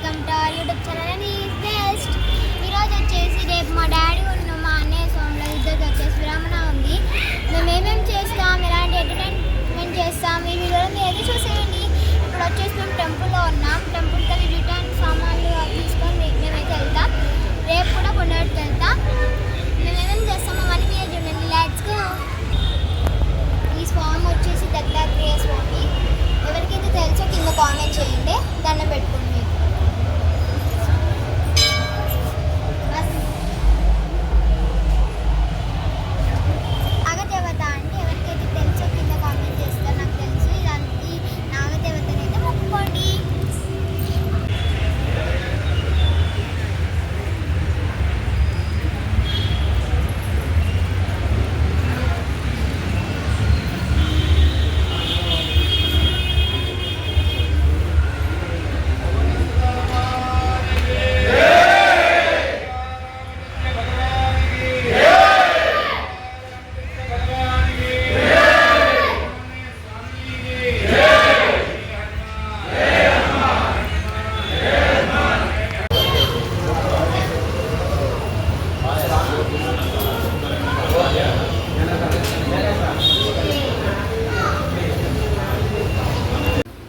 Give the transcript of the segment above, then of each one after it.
Welcome to our YouTube channel is best. ఈరోజు వచ్చేసి రేపు మా డాడీ ఉన్న మా అన్నయ్య సోమ్లో ఇద్దరికి వచ్చేసి విరమణ ఉంది. మేము ఏమేమి చేస్తాం, ఎలాంటి ఎంటర్టైన్మెంట్ చేస్తాం ఈ వీడియోలో మీరు అయితే చూసేయండి. ఇప్పుడు వచ్చేసి మేము టెంపుల్లో ఉన్నాం. టెంపుల్కి వెళ్ళి రిటర్న్ సామాన్లు తీసుకొని మేమైతే వెళ్తాం. రేపు కూడా కొండకి వెళ్తాం. మేము ఏమేమి చేస్తాం అవన్నీ మీరు చూడండి. Let's go. ఈ స్వామి వచ్చేసి దత్తాత్రేయ స్వామి. ఎవరికైతే తెలుసో కింద కామెంట్ చేయండి. దండం పెట్టుకోండి. నాగదేవత అంటే ఎవరికైతే తెలుసో కింద కామెంట్ చేస్తారు. నాకు తెలుసు ఈ నాగదేవతనైతే మొక్కుకోండి.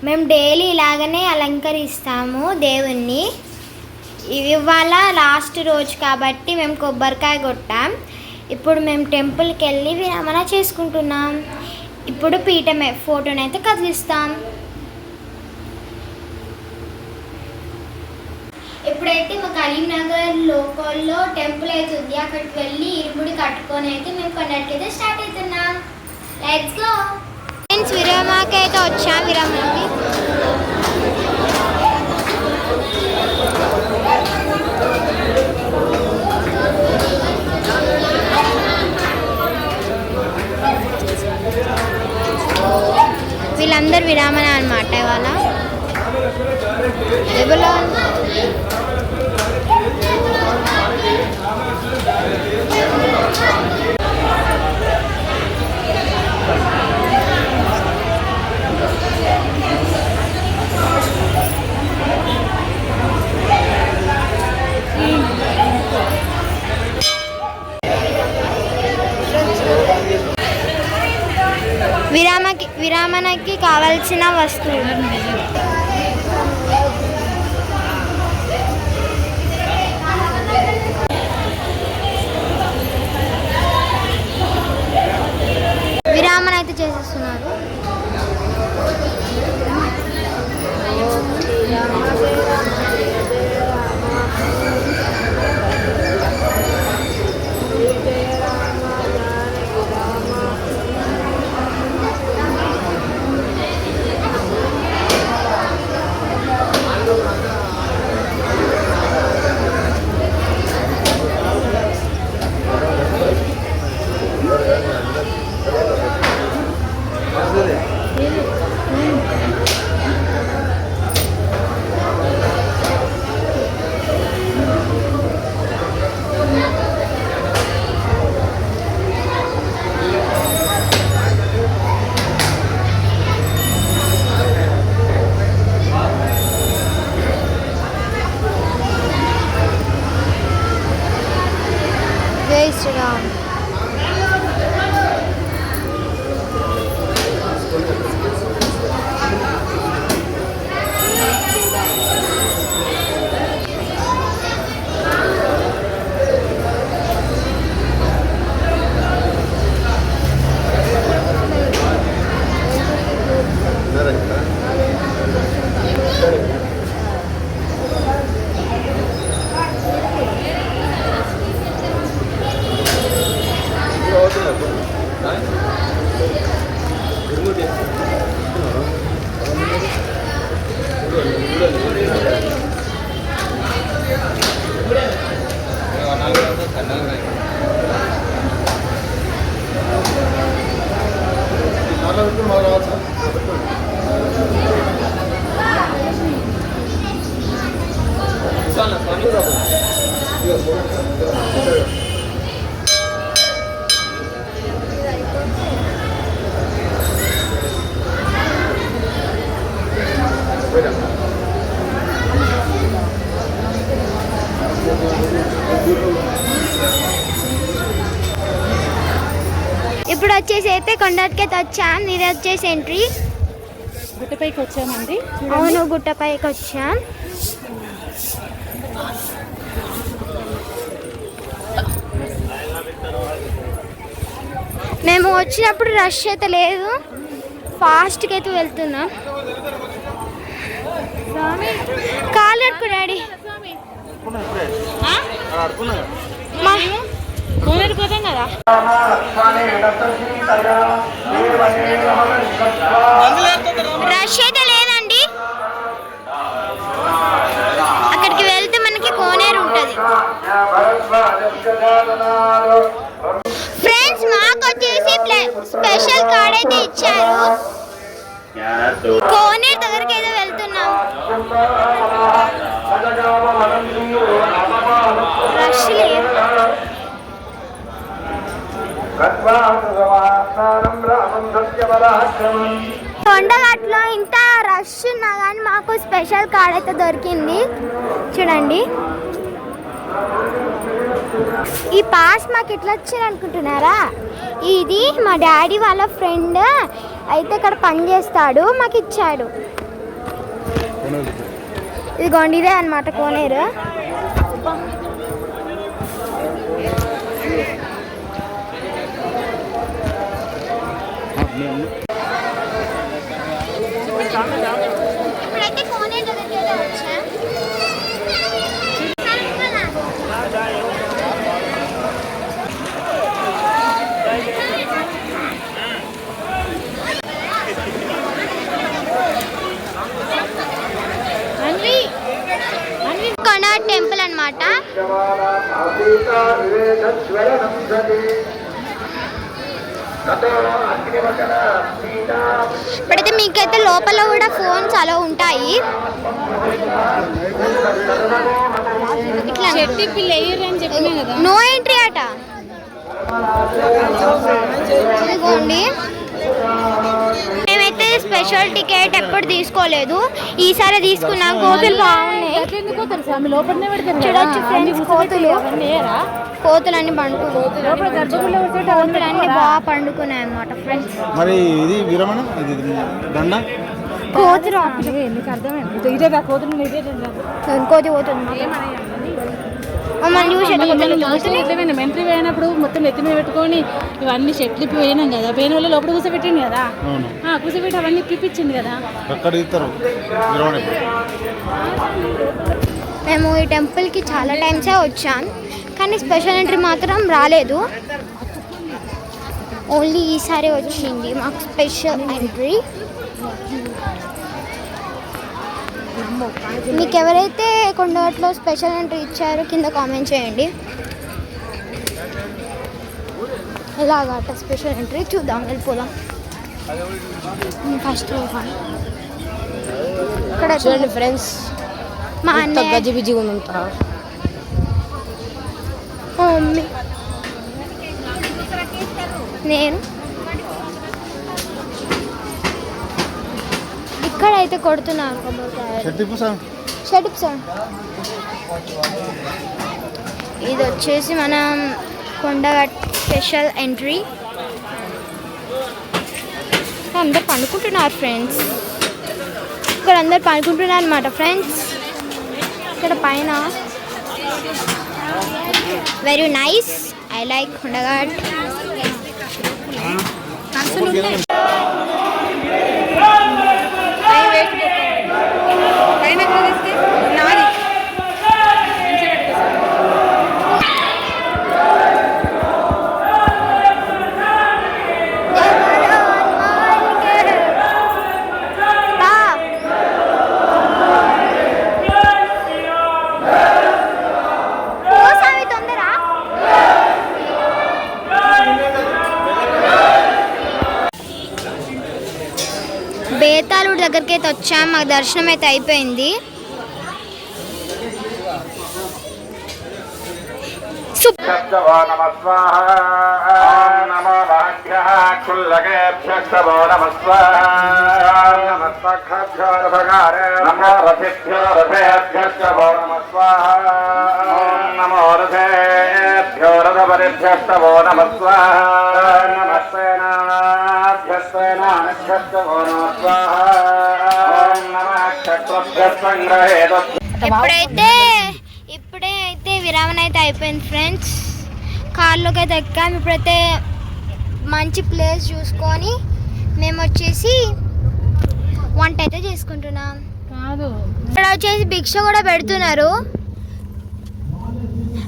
మేము డైలీ ఇలాగనే అలంకరిస్తాము దేవుణ్ణి. ఇవాళ లాస్ట్ రోజు కాబట్టి మేము కొబ్బరికాయ కొట్టాం. ఇప్పుడు మేము టెంపుల్కి వెళ్ళి విరమణ చేసుకుంటున్నాం. ఇప్పుడు పీఠమే ఫోటోనైతే కదిలిస్తాం. ఇప్పుడైతే మా కరీంనగర్ లోకల్లో టెంపుల్ అయితే ఉంది. అక్కడికి వెళ్ళి ఇరుముడి కట్టుకొని అయితే మేము కొండకి అయితే స్టార్ట్ అవుతున్నాం. Let's go. ఫ్రెండ్స్, విరమణకి అయితే వచ్చాం. విరమణకి వీళ్ళందరూ విరామణ అనమాట. ఇవాళ ఎవరో విరామణకి కావాల్సిన వస్తువులు విరామణ అయితే చేసేస్తున్నారు. శ్రీరామ్. వచ్చేసి అయితే కొండకి వచ్చాం. ఇది వచ్చేసి ఎంట్రీ. గుట్టపైకి వచ్చామండి. అవును, గుట్టపైకి వచ్చాం. మేము వచ్చినప్పుడు రష్ అయితే లేదు, ఫాస్ట్గా అయితే వెళ్తున్నాం. కాలు అడుకు డాడీ. పోతాం కదా. రష్ అయితే లేదండి. అక్కడికి వెళ్తే మనకి కోనేరు ఉంటుంది. ఫ్రెండ్స్, మాకు వచ్చేసి స్పెషల్ కార్డ్ అయితే ఇచ్చారు. కోనేరు దగ్గరికి అయితే వెళ్తున్నాం. రష్ లేదు. కొండగట్లో ఇంత రష్ ఉన్నా కానీ మాకు స్పెషల్ కార్డ్ అయితే దొరికింది. చూడండి, ఈ పాస్ మాకు ఎట్లా వచ్చింది అనుకుంటున్నారా? ఇది మా డాడీ వాళ్ళ ఫ్రెండ్ అయితే ఇక్కడ పని చేస్తాడు, మాకు ఇచ్చాడు. ఇదిగోండి, ఇదే అన్నమాట కోనేరు. ఇప్పుడైతే కోనేరు దగ్గరికి వచ్చాం. కొండ టెంపుల్ అన్నమాట. ఇప్పుడైతే మీకైతే లోపల కూడా ఫోన్స్ అలా ఉంటాయి. ఇట్లా నో ఎంట్రీ అట. ఇదిగోండి, మేమైతే స్పెషల్ టికెట్ ఎప్పుడు తీసుకోలేదు, ఈసారి తీసుకున్నాం. కోతులు బాగున్నాయి. చూడొచ్చు ఫ్రెండ్స్, కోతులన్నీ కోతులన్నీ బాగా పండుకున్నాయి అన్నమాట ఫ్రెండ్స్. మరి ఇది విరమణ, ఇది దండ, కోతులు కోతి పోతుంది. ఎంట్రీ పోయినప్పుడు మొత్తం ఎత్తి మీద పెట్టుకొని ఇవన్నీ చెట్లు పోయినాం కదా, పోయిన వాళ్ళు లోపల కూర్చోబెట్టింది కదా, కూర్చోబెట్టి అవన్నీ ఇప్పించింది కదా. మేము ఈ టెంపుల్కి చాలా టైమ్సే వచ్చాం, కానీ స్పెషల్ ఎంట్రీ మాత్రం రాలేదు. ఓన్లీ ఈసారి వచ్చింది మాకు స్పెషల్ ఎంట్రీ. మీకు ఎవరైతే కొండగట్లో స్పెషల్ ఎంట్రీ ఇచ్చారో కింద కామెంట్ చేయండి. ఎలాగట స్పెషల్ ఎంట్రీ చూద్దాం, వెళ్ళిపోదాం. ఫస్ట్ ఇక్కడ చూడండి ఫ్రెండ్స్, మా అన్నయ్య గజిబిజిగా ఉంటా. మమ్మీ, నేను ఇక్కడైతే కొడుతున్నాను షటిప్ సార్. ఇది వచ్చేసి మనం కొండగట్ స్పెషల్ ఎంట్రీ. అందరు పండుకుంటున్నారు ఫ్రెండ్స్, ఇక్కడ అందరు పండుకుంటున్నారు అన్నమాట ఫ్రెండ్స్. ఇక్కడ పైన very nice, I like Kondagattu. బేతాళుడి దగ్గరికి అయితే వచ్చాం, మాకు దర్శనం అయితే అయిపోయింది. ఇప్పుడే అయితే విరామం అయితే అయిపోయింది ఫ్రెండ్స్. కార్లోకి అయితే ఎక్కాము. ఇప్పుడైతే మంచి ప్లేస్ చూసుకొని మేము వచ్చేసి వంట అయితే చేసుకుంటున్నాం. కాదు, ఇక్కడ వచ్చేసి భిక్ష కూడా పెడుతున్నారు.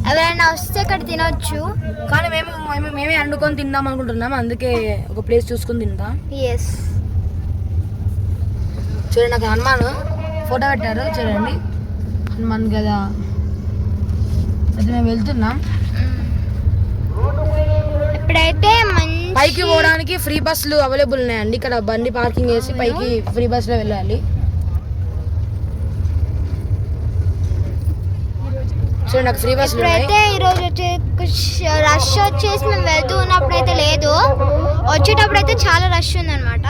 ఎవరైనా వస్తే ఇక్కడ తినొచ్చు. కానీ మేమే వండుకొని తిందాం అనుకుంటున్నాం. అందుకే ఒక ప్లేస్ చూసుకొని తిందాం. ఎస్, చూడండి, నాకు హనుమాన్ ఫోటో పెట్టారు చూడండి. హనుమాన్ కదా. అయితే మేము వెళ్తున్నాం. ఇప్పుడైతే పైకి పోవడానికి ఫ్రీ బస్సులు అవైలబుల్ ఉన్నాయండి. ఇక్కడ బండి పార్కింగ్ చేసి పైకి ఫ్రీ బస్సులో వెళ్ళాలి. చూడండి, నాకు ఫ్రీ బస్సులు ఇప్పుడైతే ఈరోజు రష్ వచ్చేసి మేము వెళ్తూ ఉన్నప్పుడు అయితే లేదు, వచ్చేటప్పుడు అయితే చాలా రష్ ఉందన్నమాట.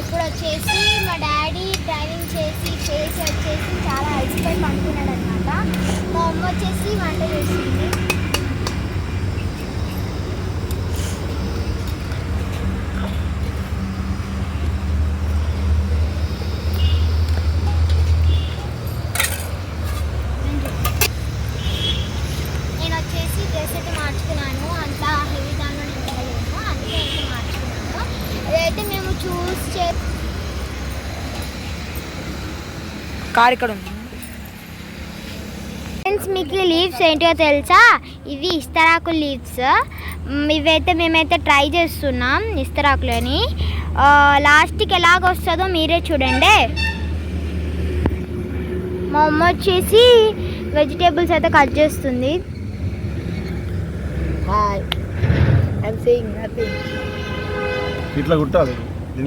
ఇప్పుడు వచ్చేసి మా డాడీ డ్రైవింగ్ చేసి వచ్చేసి చాలా అలసిపోయి పడుకున్నాడు అనమాట. మా అమ్మ వచ్చేసి వంట చేసింది. నేను వచ్చేసి డ్రెస్ అయితే మార్చుకున్నాను. అంతా హెవీ దానిలో నేను వెళ్ళలేను, అందుకే అయితే మార్చుకున్నాను. అదైతే మేము కార్ ఇక్కడ ఉంది. ఫ్రెండ్స్, మీకు లీవ్స్ ఏంటో తెలుసా? ఇవి ఇస్తరాకు లీవ్స్. ఇవైతే మేమైతే ట్రై చేస్తున్నాం ఇస్తరాకులని. లాస్ట్కి ఎలాగ వస్తుందో మీరే చూడండి. మా అమ్మ వచ్చేసి వెజిటేబుల్స్ అయితే కట్ చేస్తుంది. ఇట్లా కుట్టాలి.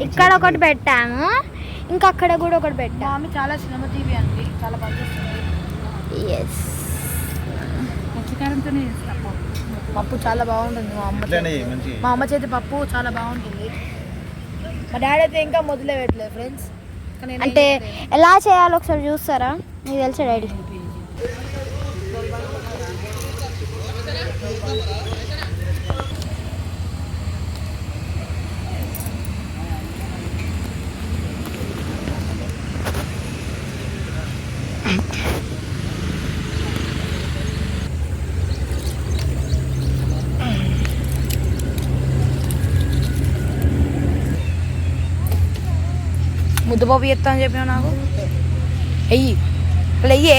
ఇక్కడ ఒకటి పెట్టాము, ఇంకా అక్కడ కూడా ఒకటి పెట్టాము. ఆమె చాలా శ్రమజీవి అండి, చాలా పనిచేస్తుంది. ఎస్, పచ్చికారంతోనే చేస్తాం. పప్పు చాలా బాగుంటుంది. మా అమ్మ చేతి పప్పు చాలా బాగుంటుంది. మా డాడీ అయితే ఇంకా మొదలే పెట్టలేదు ఫ్రెండ్స్. అంటే ఎలా చేయాలో ఒకసారి చూస్తారా? మీకు తెలుసా డాడీ? ముద్దపప్పు చేస్తా అని చెప్పినా నాకు. అయ్యి అలా అయ్యే.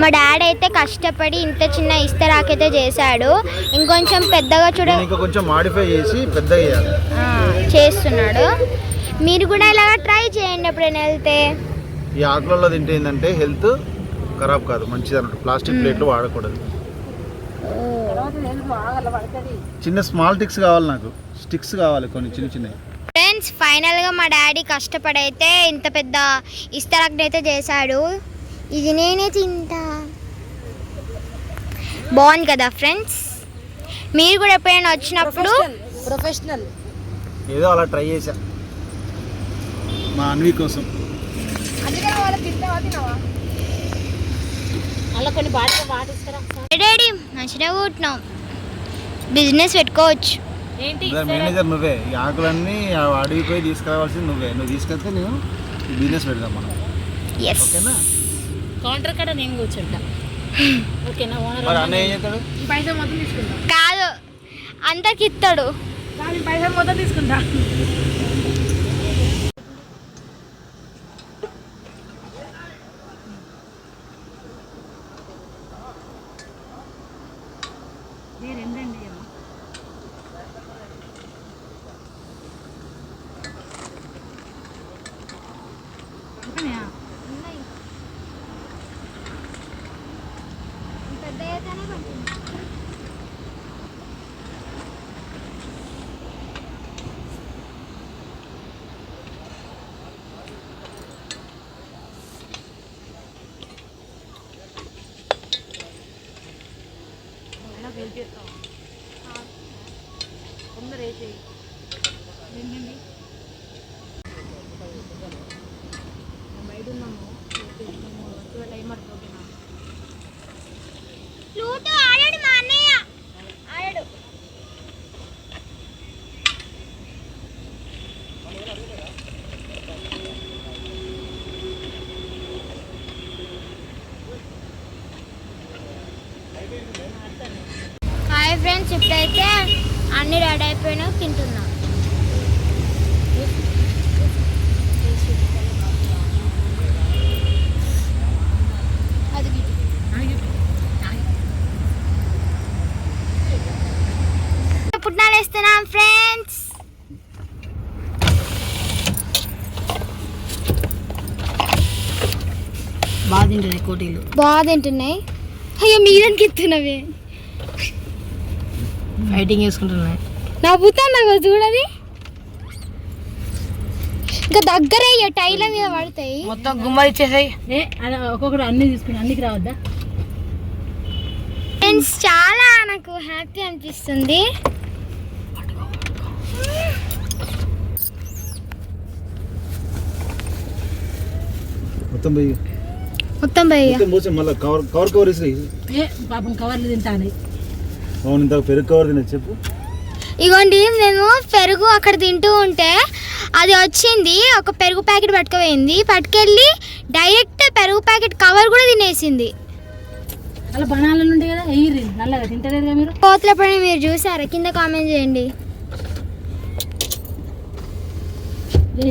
మా డాడీ అయితే కష్టపడి ఇంత చిన్న ఇస్తరాకైతే చేశాడు. ఇంకొంచెం పెద్దగా కొంచెం మాడిఫై చేసి పెద్దగా చేస్తున్నాడు. మీరు కూడా ఇలాగా ట్రై చేయండి ఎప్పుడైనా వెళ్తే. ఈ ఆకులలో తింటే ఏంటంటే హెల్త్ ఖరాబ్ కాదు, మంచిది అన్నట్టు. ప్లాస్టిక్ ప్లేట్లు వాడకూడదు. చిన్న స్మాల్ టిక్స్ కావాలి, నాకు స్టిక్స్ కావాలి కొన్ని చిన్న చిన్నవి. ఫ్రెండ్స్, ఫైనల్గా మా డాడీ కష్టపడి అయితే ఇంత పెద్ద ఇస్తరాకుని అయితే చేశాడు. ఇది నేనే తింటా. బాగుంది కదా ఫ్రెండ్స్? మీరు కూడా ఎప్పుడైనా వచ్చినప్పుడు ప్రొఫెషనల్ ఏదో అలా ట్రై చేశా మా అన్వి కోసం. అలా కొన్ని పాటిస్తారా? డాడీ మంచిగా కూర్చున్నాం, బిజినెస్ పెట్టుకోవచ్చు. ఏంటి మేనేజర్ నువ్వే. ఈ ఆకులన్నీ అడవి పోయి తీసుకురావాల్సింది నువ్వే. నువ్వు తీసుకెళ్తే నేను బిజినెస్ పెడదాం మనం. ఎస్, ఓకేనా? కౌంటర్ కాడ నేను కూర్చుంటా. ఓకేనా? మరి అన్నయ్య ఏం చేస్తాడు? పైసలు మొత్తం తీసుకుంటా. కాదు, అంతకి ఇస్తాడు. పైసలు మొత్తం తీసుకుంటా. ఫ్రెండ్స్ ఇప్పుడైతే అన్ని రెడీ అయిపోయినా తింటున్నాం. పుట్నాలు వేస్తున్నాం ఫ్రెండ్స్. బాగా తింటుంది కోటీలు, బాగా తింటున్నాయి. అయ్యో మీరెందుకు ఎత్తున్నవే? ఫైటింగ్ చేసుకుంటున్నాయి. నా పుట్టాను చూడది ఇంకా దగ్గర టైల మీద పడతాయి. మొత్తం గుమ్మలు ఇచ్చేసాయి. అలా ఒక్కొక్కటి అన్ని తీసుకుని అన్నికి రావద్దా ఫ్రెండ్స్? చాలా నాకు హ్యాపీ అనిపిస్తుంది. మొత్తం మళ్ళీ కవర్ వేసి పాపం కవర్లు తింటాను. అవును, ఇంత పెరుగు కవర్ తినే చెప్పు. ఇగోండి మేము పెరుగు అక్కడ తింటూ ఉంటే అది వచ్చింది, ఒక పెరుగు ప్యాకెట్ పట్టుకెళ్ళి డైరెక్ట్ పెరుగు ప్యాకెట్ కవర్ కూడా తినేసింది. అలా బనాల నుండి కదా ఎయిరి నల్లగా తింటలేదుగా మీరు. కోతులపైన మీరు చూసారా? కింద కామెంట్ చేయండి.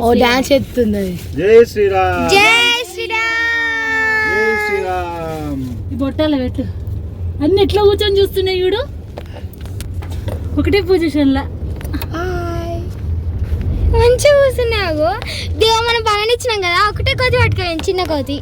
ఓ డాన్స్ ఎత్తుంది. జై శ్రీరామ్, జై శ్రీరామ్, జై శ్రీరామ్. ఈ బొట్టాల పెట్టు అన్ని ఎట్లా కూర్చొని చూస్తున్నాయి వీడు ఒకటే పొజిషన్లా. మంచిగా కూర్చున్నావు. దేవ మనం పనినిచ్చినాం కదా, ఒకటే కోతి పట్టుకోవాలి, చిన్న కోతి.